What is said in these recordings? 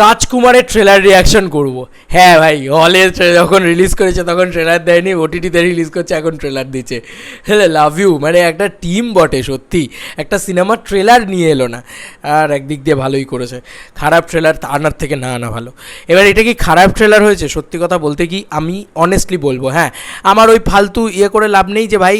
রাজকুমারের trailer reaction করব। হ্যাঁ ভাই, হলে যখন রিলিজ করেছে তখন ট্রেলার দেয়নি, ওটিটিতে রিলিজ করছে এখন ট্রেলার দিচ্ছে। হ্যাঁ, লাভ ইউ, মানে একটা টিম বটে সত্যি, একটা সিনেমার ট্রেলার নিয়ে এলো না, আর একদিক দিয়ে ভালোই করেছে। খারাপ ট্রেলার আনার থেকে না আনা ভালো। এবার এটা কি খারাপ ট্রেলার হয়েছে? সত্যি কথা বলতে কি আমি অনেস্টলি বলবো, হ্যাঁ, আমার ওই ফালতু করে লাভ নেই যে ভাই,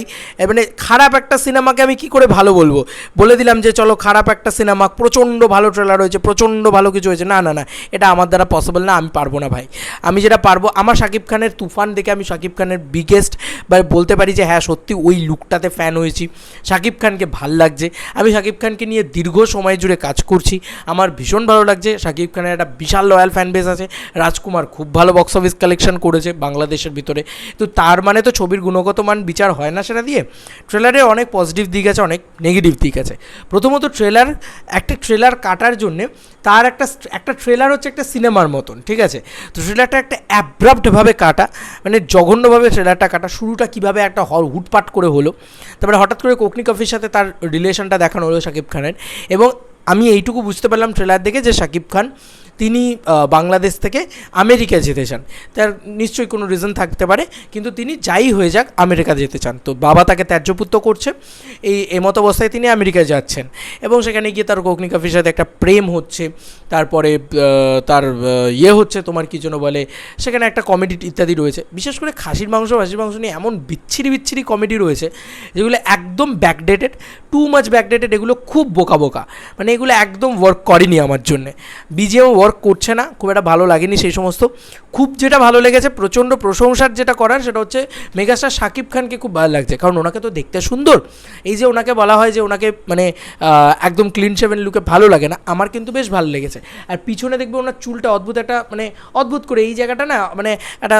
মানে খারাপ একটা সিনেমাকে আমি কি করে ভালো বলবো? বলে দিলাম যে চলো খারাপ একটা সিনেমা, প্রচণ্ড ভালো ট্রেলার হয়েছে, প্রচণ্ড ভালো কিছু হয়েছে, না না না, এটা আমার দ্বারা পসিবল না, আমি পারবো না ভাই। আমি যেটা পারবো, আমার শাকিব খানের তুফান দেখে আমি শাকিব খানের বিগেস্ট বা বলতে পারি যে হ্যাঁ সত্যি ওই লুকটাতে ফ্যান হয়েছি, শাকিব খানকে ভাল লাগছে, আমি শাকিব খানকে নিয়ে দীর্ঘ সময় জুড়ে কাজ করছি, আমার ভীষণ ভালো লাগছে। শাকিব খানের একটা বিশাল লয়াল ফ্যান বেস আছে, রাজকুমার খুব ভালো বক্স অফিস কালেকশন করেছে বাংলাদেশের ভিতরে, তো তার মানে তো ছবির গুণগত মান বিচার হয় না সেটা দিয়ে। ট্রেলারে অনেক পজিটিভ দিক আছে, অনেক নেগেটিভ দিক আছে। প্রথমত একটা ট্রেলার কাটার জন্যে তার একটা ট্রেলার হচ্ছে একটা সিনেমার মতন, ঠিক আছে? তো ট্রেলারটা একটা অ্যাব্রাপ্টভাবে কাটা, মানে জঘন্যভাবে ট্রেলারটা কাটা। শুরুটা কীভাবে একটা হুটপাট করে হলো, তারপরে হঠাৎ করে কোকনি কফির সাথে তার রিলেশনটা দেখানো হলো শাকিব খানের, এবং আমি এইটুকু বুঝতে পারলাম ট্রেলার দেখে যে শাকিব খান তিনি বাংলাদেশ থেকে আমেরিকা যেতে চান। তার নিশ্চয়ই কোনো রিজন থাকতে পারে, কিন্তু তিনি যাই হয়ে যাক আমেরিকা যেতে চান। তো বাবা তাকে ত্যায্যপুত্র করছে, এই মতো অবস্থায় তিনি আমেরিকায় যাচ্ছেন, এবং সেখানে গিয়ে তার কোকনি কফির সাথে একটা প্রেম হচ্ছে, তারপরে তার হচ্ছে তোমার কী জন্য বলে, সেখানে একটা কমেডি ইত্যাদি রয়েছে। বিশেষ করে খাসির মাংস নিয়ে এমন বিচ্ছিরি কমেডি রয়েছে যেগুলো একদম ব্যাকডেটেড, টু মাচ ব্যাকডেটেড, এগুলো খুব বোকা, মানে এগুলো একদম ওয়ার্ক করেনি আমার জন্যে। বিজিএম ওয়ার্ক করছে না, খুব একটা ভালো লাগেনি সেই সমস্ত। খুব যেটা ভালো লেগেছে, প্রচণ্ড প্রশংসার যেটা করার, সেটা হচ্ছে মেগাস্টার শাকিব খানকে খুব ভালো লাগছে, কারণ ওনাকে তো দেখতে সুন্দর। এই যে ওনাকে বলা হয় যে ওনাকে মানে একদম ক্লিন শেভেন লুকে ভালো লাগে না, আমার কিন্তু বেশ ভালো লেগেছে। আর পিছনে দেখবে ওনার চুলটা অদ্ভুত একটা, মানে অদ্ভুত করে এই জায়গাটা না, মানে একটা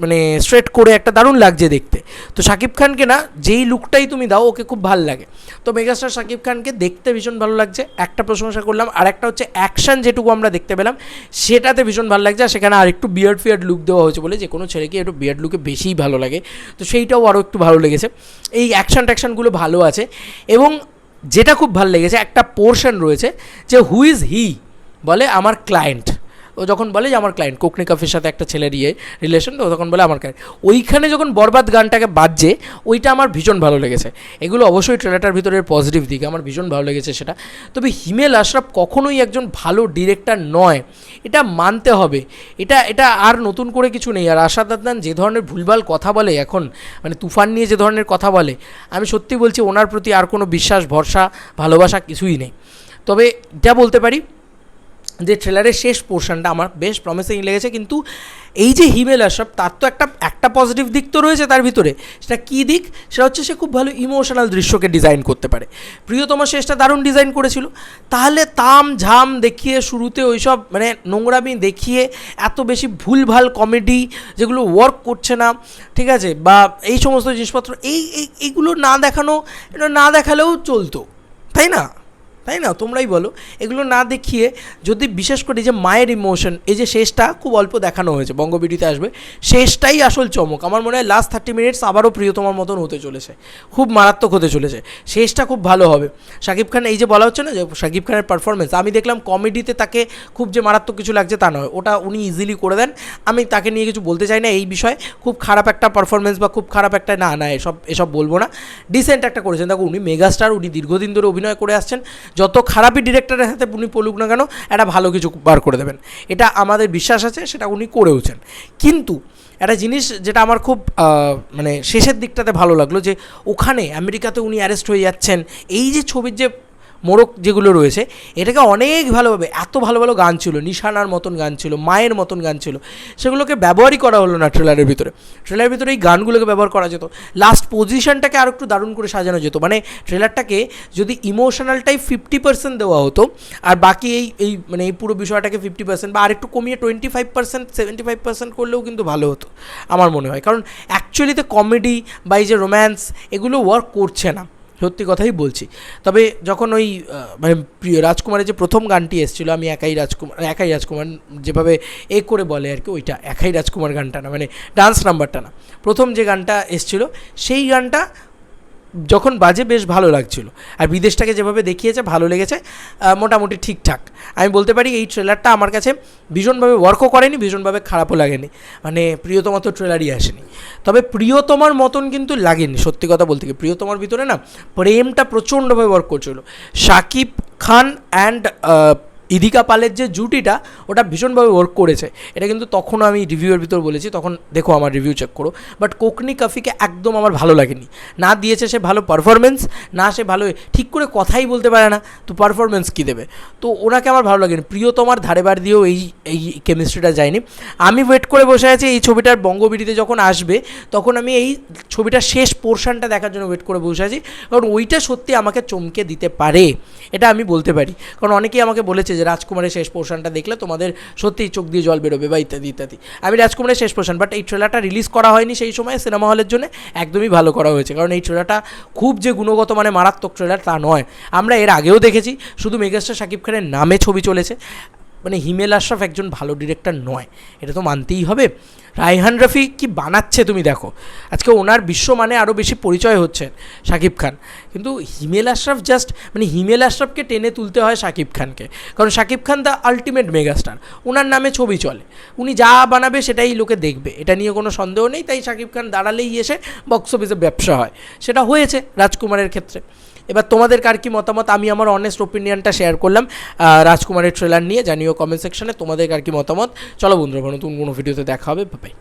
মানে স্ট্রেট করে একটা দারুণ লাগছে দেখতে। তো শাকিব খানকে না যেই লুকটাই তুমি দাও ওকে খুব ভালো লাগে। তো মেগাস্টার শাকিব খানকে দেখতে ভীষণ ভালো লাগছে, একটা প্রশংসা করলাম। আর একটা হচ্ছে অ্যাকশন যেটুকু আমরা দেখতে পেলাম সেটাতে ভীষণ ভালো লাগছে। আর সেখানে আর একটু বিয়ার্ড লুক দেওয়া হয়েছে বলে যে কোনো ছেলেকে একটু বিয়ার্ড লুকে বেশিই ভালো লাগে, তো সেইটাও আরও একটু ভালো লেগেছে। এই ট্যাকশনগুলো ভালো আছে। এবং যেটা খুব ভালো লেগেছে, একটা পোর্শন রয়েছে যে হু ইজ হি, বলে আমার ক্লায়েন্ট, ও যখন বলে যে আমার ক্লায়েন্ট, কোকনি কাফির সাথে একটা ছেলের রিলেশন, তো তখন বলে আমার ক্লায়েন্ট, ওইখানে যখন বরবাদ গানটাকে বাজছে ওইটা আমার ভীষণ ভালো লেগেছে। এগুলো অবশ্যই ট্রেলারটার ভিতরের পজিটিভ দিক, আমার ভীষণ ভালো লেগেছে সেটা। তবে হিমেল আশরাফ কখনোই একজন ভালো ডিরেক্টর নয়, এটা মানতে হবে। এটা আর নতুন করে কিছু নেই। আর আশাদ আদনান যে ধরনের ভুলভাল কথা বলে এখন, মানে তুফান নিয়ে যে ধরনের কথা বলে, আমি সত্যি বলছি ওনার প্রতি আর কোনো বিশ্বাস, ভরসা, ভালোবাসা কিছুই নেই। তবে যা বলতে পারি যে ট্রেলারের শেষ পোর্শনটা আমার বেশ প্রমিসিং লেগেছে। কিন্তু এই যে হিমেল আশরাফ, তার তো একটা পজিটিভ দিক তো রয়েছে তার ভিতরে। সেটা কী দিক? সেটা হচ্ছে সে খুব ভালো ইমোশনাল দৃশ্যকে ডিজাইন করতে পারে। প্রিয়তমা শেষটা দারুণ ডিজাইন করেছিল। তাহলে তাম ঝাম দেখিয়ে শুরুতে ওইসব মানে নোংরামি দেখিয়ে এত বেশি ভুলভাল কমেডি যেগুলো ওয়ার্ক করছে না, ঠিক আছে, বা এই সমস্ত জিনিসপত্র এইগুলো না দেখালেও চলতো, তাই না? তোমরাই বলো। এগুলো না দেখিয়ে যদি বিশেষ করে যে মায়ের ইমোশন, এই যে শেষটা খুব অল্প দেখানো হয়েছে, বঙ্গবিডিতে আসবে, শেষটাই আসল চমক। আমার মনে হয় লাস্ট 30 মিনিটস আবারও প্রিয়তমার মতন হতে চলেছে, খুব মারাত্মক হতে চলেছে। শেষটা খুব ভালো হবে। শাকিব খান, এই যে বলা হচ্ছে না যে শাকিব খানের পারফরমেন্স, আমি দেখলাম কমেডিতে তাকে খুব যে মারাত্মক কিছু লাগছে তা নয়, ওটা উনি ইজিলি করে দেন। আমি তাকে নিয়ে কিছু বলতে চাই না এই বিষয়ে, খুব খারাপ একটা পারফরমেন্স বা খুব খারাপ একটা না এসব বলবো না। ডিসেন্ট একটা করেছেন। দেখো উনি মেগাস্টার, উনি দীর্ঘদিন ধরে অভিনয় করে আসছেন, যত খারাপই ডিরেক্টরের হাতে উনি পড়ুক না কেন একটা ভালো কিছু বার করে দেবেন, এটা আমাদের বিশ্বাস আছে, সেটা উনি করেওছেন। কিন্তু একটা জিনিস যেটা আমার খুব মানে শেষের দিকটাতে ভালো লাগলো, যে ওখানে আমেরিকাতে উনি অ্যারেস্ট হয়ে যাচ্ছেন, এই যে ছবির যে মোড়ক যেগুলো রয়েছে, এটাকে অনেক ভালোভাবে, এত ভালো ভালো গান ছিল, নিশানার মতন গান ছিল, মায়ের মতন গান ছিল, সেগুলোকে ব্যবহারই করা হলো না ট্রেলারের ভিতরে এই গানগুলোকে ব্যবহার করা যেত। লাস্ট পজিশনটাকে আর একটু দারুণ করে সাজানো যেত। মানে ট্রেলারটাকে যদি ইমোশনালটাই 50% দেওয়া হতো, আর বাকি মানে এই পুরো বিষয়টাকে 50% বা আর একটু কমিয়ে 25% 75% করলেও কিন্তু ভালো হতো আমার মনে হয়। কারণ অ্যাকচুয়ালিতে কমেডি বা এই যে রোম্যান্স, এগুলো ওয়ার্ক করছে না, সত্যি কথাই বলছি। তবে যখন ওই মানে রাজকুমারের যে প্রথম গানটি এসেছিলো, আমি একাই রাজকুমার যেভাবে করে বলে আর কি, ওইটা একাই রাজকুমার গানটা না, মানে ডান্স নাম্বারটা না, প্রথম যে গানটা এসেছিলো সেই গানটা যখন বাজে বেশ ভালো লাগছিল, আর বিদেশটাকে যেভাবে দেখিয়েছে ভালো লেগেছে, মোটামুটি ঠিকঠাক। আমি বলতে পারি এই ট্রেলারটা আমার কাছে ভীষণভাবে ওয়ার্কও করেনি, ভীষণভাবে খারাপও লাগেনি, মানে প্রিয়তমা তো ট্রেলারই আসেনি। তবে প্রিয়তমার মতন কিন্তু লাগেনি, সত্যি কথা বলতে গিয়ে প্রিয়তমার ভিতরে না প্রেমটা প্রচণ্ডভাবে ওয়ার্ক করছিল। শাকিব খান অ্যান্ড ইদিকা পালের যে জুটিটা ওটা ভীষণভাবে ওয়ার্ক করেছে, এটা কিন্তু তখনও আমি রিভিউয়ের ভিতর বলেছি, তখন দেখো আমার রিভিউ চেক করো। বাট কোকনি কাফিকে একদম আমার ভালো লাগেনি, না দিয়েছে সে ভালো পারফরমেন্স, না সে ভালো ঠিক করে কথাই বলতে পারে না, তো পারফরমেন্স কী দেবে, তো ওনাকে আমার ভালো লাগেনি। প্রিয়তমার ধারে বার দিয়েও এই কেমিস্ট্রিটা যায়নি। আমি ওয়েট করে বসে আছি এই ছবিটার বঙ্গবিডিতে যখন আসবে, তখন আমি এই ছবিটার শেষ পোর্শনটা দেখার জন্য ওয়েট করে বসে আছি, কারণ ওইটা সত্যি আমাকে চমকে দিতে পারে, এটা আমি বলতে পারি। কারণ অনেকেই আমাকে বলেছে যে রাজকুমারের শেষ পোর্শনটা দেখলে তোমাদের সত্যিই চোখ দিয়ে জল বেরোবে বা ইত্যাদি ইত্যাদি। আমি রাজকুমারের শেষ পোর্শন, বাট এই ট্রেলারটা রিলিজ করা হয়নি সেই সময় সিনেমা হলের জন্য, একদমই ভালো করা হয়েছে, কারণ এই ট্রেলারটা খুব যে গুণগত মানে মারাত্মক ট্রেলার তা নয়। আমরা এর আগেও দেখেছি, শুধু মেগাস্টার শাকিব খানের নামে ছবি চলেছে, মানে হিমেল আশরাফ একজন ভালো ডিরেক্টর নয়, এটা তো মানতেই হবে। রায়হান রফি কি বানাচ্ছে তুমি দেখো, আজকে ওনার বিশ্বমানে আরও বেশি পরিচয় হচ্ছে শাকিব খান, কিন্তু হিমেল আশরাফ জাস্ট মানে হিমেল আশরাফকে টেনে তুলতে হয় শাকিব খানকে, কারণ Shakib Khan the ultimate megastar, ওনার নামে ছবি চলে, উনি যা বানাবে সেটাই লোকে দেখবে, এটা নিয়ে কোনো সন্দেহ নেই। তাই শাকিব খান দাঁড়ালেই এসে বক্স অফিসে ব্যবসা হয়, সেটা হয়েছে রাজকুমারের ক্ষেত্রে। এবার তোমাদের কার কী মতামত, আমি আমার অনেস্ট ওপিনিয়নটা শেয়ার করলাম রাজকুমারের ট্রেলার নিয়ে, জানিও কমেন্ট সেকশনে তোমাদের কার কী মতামত। চলো বন্ধুরা, নতুন কোনো ভিডিওতে দেখা হবে, বাই।